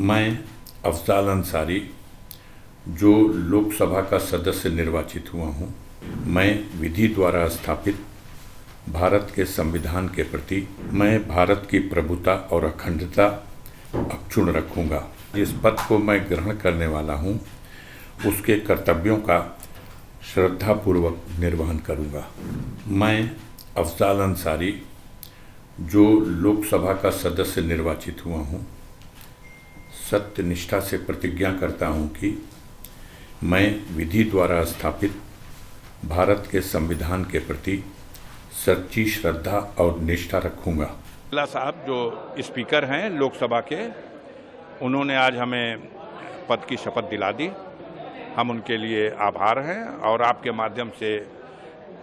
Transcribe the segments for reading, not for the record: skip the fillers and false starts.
मैं अफजाल अंसारी जो लोकसभा का सदस्य निर्वाचित हुआ हूँ, मैं विधि द्वारा स्थापित भारत के संविधान के प्रति मैं भारत की प्रभुता और अखंडता अक्षुण्ण रखूँगा। जिस पद को मैं ग्रहण करने वाला हूँ उसके कर्तव्यों का श्रद्धापूर्वक निर्वहन करूँगा। मैं अफजाल अंसारी जो लोकसभा का सदस्य निर्वाचित हुआ हूँ, सत्य निष्ठा से प्रतिज्ञा करता हूँ कि मैं विधि द्वारा स्थापित भारत के संविधान के प्रति सच्ची श्रद्धा और निष्ठा रखूँगा। बिरला साहब जो स्पीकर हैं लोकसभा के, उन्होंने आज हमें पद की शपथ दिला दी। हम उनके लिए आभार हैं और आपके माध्यम से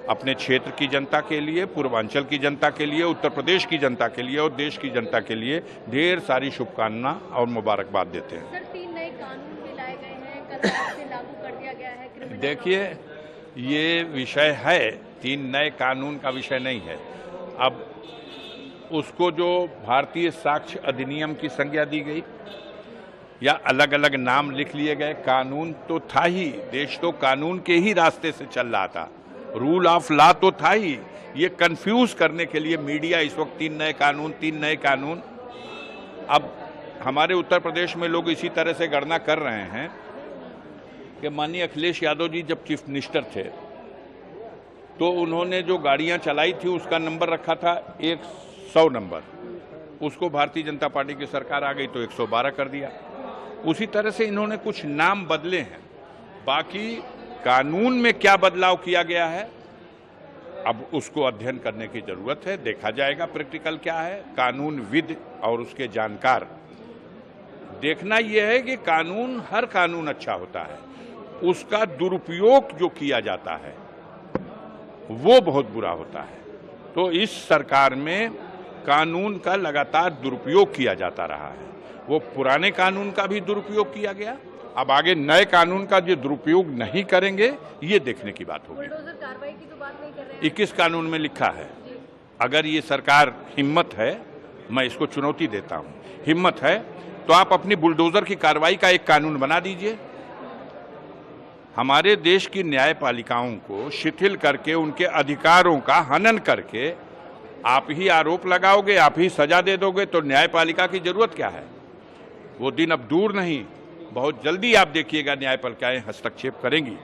अपने क्षेत्र की जनता के लिए, पूर्वांचल की जनता के लिए, उत्तर प्रदेश की जनता के लिए और देश की जनता के लिए ढेर सारी शुभकामना और मुबारकबाद देते हैं। सर, 3 नए कानून भी लाए गए हैं, कल से लागू कर दिया गया है। देखिए, ये विषय है, 3 नए कानून का विषय नहीं है। अब उसको जो भारतीय साक्ष्य अधिनियम की संज्ञा दी गई या अलग अलग नाम लिख लिए गए, कानून तो था ही, देश तो कानून के ही रास्ते से चल रहा था, रूल ऑफ लॉ तो था ही। ये कंफ्यूज करने के लिए मीडिया इस वक्त 3 नए कानून। अब हमारे उत्तर प्रदेश में लोग इसी तरह से गणना कर रहे हैं कि माननीय अखिलेश यादव जी जब चीफ मिनिस्टर थे तो उन्होंने जो गाड़ियां चलाई थी उसका नंबर रखा था 100 नंबर, उसको भारतीय जनता पार्टी की सरकार आ गई तो 112 कर दिया। उसी तरह से इन्होंने कुछ नाम बदले हैं, बाकी कानून में क्या बदलाव किया गया है अब उसको अध्ययन करने की जरूरत है, देखा जाएगा प्रैक्टिकल क्या है। कानून विद और उसके जानकार, देखना यह है कि कानून, हर कानून अच्छा होता है, उसका दुरुपयोग जो किया जाता है वो बहुत बुरा होता है। तो इस सरकार में कानून का लगातार दुरुपयोग किया जाता रहा है। वो पुराने कानून का भी दुरुपयोग किया गया, अब आगे नए कानून का जो दुरुपयोग नहीं करेंगे ये देखने की बात होगी। बुलडोजर कार्रवाई की तो बात नहीं कर रहे हैं। 21 कानून में लिखा है। अगर ये सरकार हिम्मत है, मैं इसको चुनौती देता हूं, हिम्मत है तो आप अपनी बुलडोजर की कार्रवाई का एक कानून बना दीजिए। हमारे देश की न्यायपालिकाओं को शिथिल करके, उनके अधिकारों का हनन करके आप ही आरोप लगाओगे, आप ही सजा दे दोगे तो न्यायपालिका की जरूरत क्या है? वो दिन अब दूर नहीं, बहुत जल्दी आप देखिएगा न्यायपालिकाएं हस्तक्षेप करेंगी।